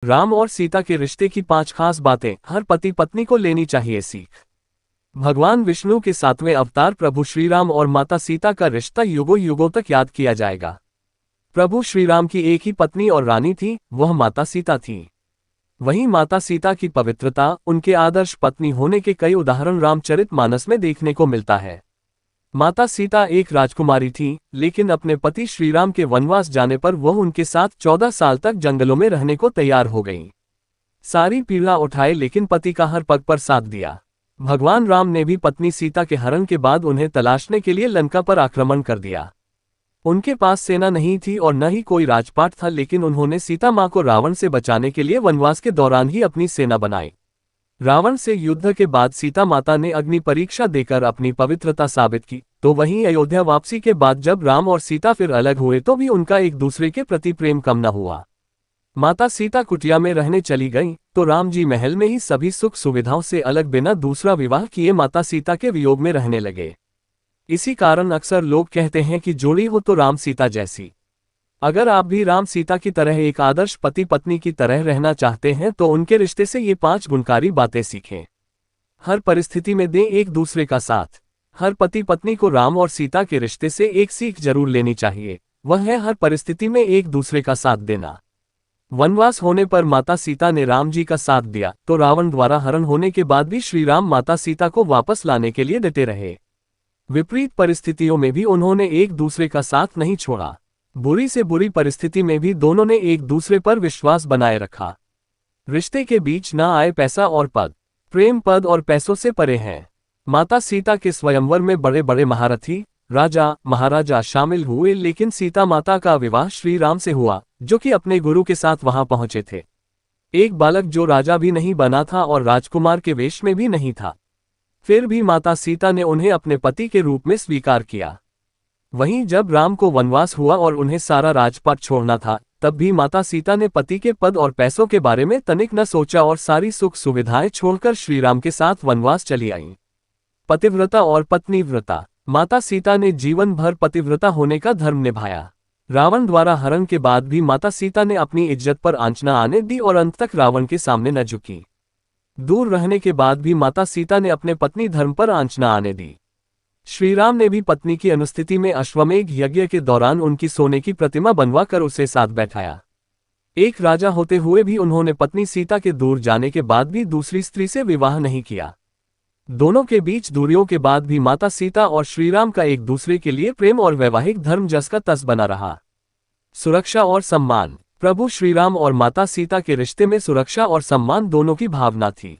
राम और सीता के रिश्ते की 5 खास बातें हर पति पत्नी को लेनी चाहिए सीख। भगवान विष्णु के 7वें अवतार प्रभु श्रीराम और माता सीता का रिश्ता युगों युगों तक याद किया जाएगा। प्रभु श्रीराम की एक ही पत्नी और रानी थी, वह माता सीता थी। वहीं माता सीता की पवित्रता, उनके आदर्श पत्नी होने के कई उदाहरण रामचरितमानस में देखने को मिलता है। माता सीता एक राजकुमारी थी, लेकिन अपने पति श्रीराम के वनवास जाने पर वह उनके साथ 14 साल तक जंगलों में रहने को तैयार हो गईं। सारी पीड़ा उठाए लेकिन पति का हर पग पर साथ दिया। भगवान राम ने भी पत्नी सीता के हरण के बाद उन्हें तलाशने के लिए लंका पर आक्रमण कर दिया। उनके पास सेना नहीं थी और न ही कोई राजपाट था, लेकिन उन्होंने सीता मां को रावण से बचाने के लिए वनवास के दौरान ही अपनी सेना बनाई। रावण से युद्ध के बाद सीता माता ने अग्नि परीक्षा देकर अपनी पवित्रता साबित की। तो वहीं अयोध्या वापसी के बाद जब राम और सीता फिर अलग हुए तो भी उनका एक दूसरे के प्रति प्रेम कम न हुआ। माता सीता कुटिया में रहने चली गईं, तो राम जी महल में ही सभी सुख सुविधाओं से अलग बिना दूसरा विवाह किए माता सीता के वियोग में रहने लगे। इसी कारण अक्सर लोग कहते हैं कि जोड़ी हो तो राम सीता जैसी। अगर आप भी राम सीता की तरह एक आदर्श पति पत्नी की तरह रहना चाहते हैं तो उनके रिश्ते से ये 5 गुणकारी बातें सीखें। हर परिस्थिति में दें एक दूसरे का साथ। हर पति पत्नी को राम और सीता के रिश्ते से एक सीख जरूर लेनी चाहिए, वह है हर परिस्थिति में एक दूसरे का साथ देना। वनवास होने पर माता सीता ने राम जी का साथ दिया, तो रावण द्वारा हरण होने के बाद भी श्री राम माता सीता को वापस लाने के लिए डटे रहे। विपरीत परिस्थितियों में भी उन्होंने एक दूसरे का साथ नहीं छोड़ा। बुरी से बुरी परिस्थिति में भी दोनों ने एक दूसरे पर विश्वास बनाए रखा। रिश्ते के बीच ना आए पैसा और पद। प्रेम पद और पैसों से परे हैं। माता सीता के स्वयंवर में बड़े बड़े महारथी, राजा महाराजा शामिल हुए, लेकिन सीता माता का विवाह श्री राम से हुआ, जो कि अपने गुरु के साथ वहां पहुंचे थे। एक बालक जो राजा भी नहीं बना था और राजकुमार के वेश में भी नहीं था, फिर भी माता सीता ने उन्हें अपने पति के रूप में स्वीकार किया। वहीं जब राम को वनवास हुआ और उन्हें सारा राजपाट छोड़ना था, तब भी माता सीता ने पति के पद और पैसों के बारे में तनिक न सोचा और सारी सुख सुविधाएं छोड़कर श्रीराम के साथ वनवास चली आईं। पतिव्रता और पत्नीव्रता। माता सीता ने जीवन भर पतिव्रता होने का धर्म निभाया। रावण द्वारा हरण के बाद भी माता सीता ने अपनी इज्जत पर आंच न आने दी और अंत तक रावण के सामने न झुकी। दूर रहने के बाद भी माता सीता ने अपने पत्नी धर्म पर आंच न आने दी। श्रीराम ने भी पत्नी की अनुस्थिति में अश्वमेध यज्ञ के दौरान उनकी सोने की प्रतिमा बनवा कर उसे साथ बैठाया। एक राजा होते हुए भी उन्होंने पत्नी सीता के दूर जाने के बाद भी दूसरी स्त्री से विवाह नहीं किया। दोनों के बीच दूरियों के बाद भी माता सीता और श्रीराम का एक दूसरे के लिए प्रेम और वैवाहिक धर्म जस का तस बना रहा। सुरक्षा और सम्मान। प्रभु श्रीराम और माता सीता के रिश्ते में सुरक्षा और सम्मान दोनों की भावना थी।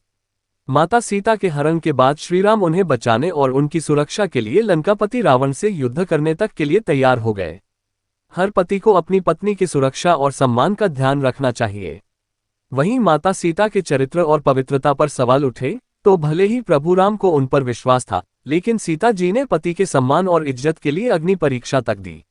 माता सीता के हरण के बाद श्रीराम उन्हें बचाने और उनकी सुरक्षा के लिए लंकापति रावण से युद्ध करने तक के लिए तैयार हो गए। हर पति को अपनी पत्नी की सुरक्षा और सम्मान का ध्यान रखना चाहिए। वहीं माता सीता के चरित्र और पवित्रता पर सवाल उठे तो भले ही प्रभु राम को उन पर विश्वास था, लेकिन सीता जी ने पति के सम्मान और इज्जत के लिए अग्नि परीक्षा तक दी।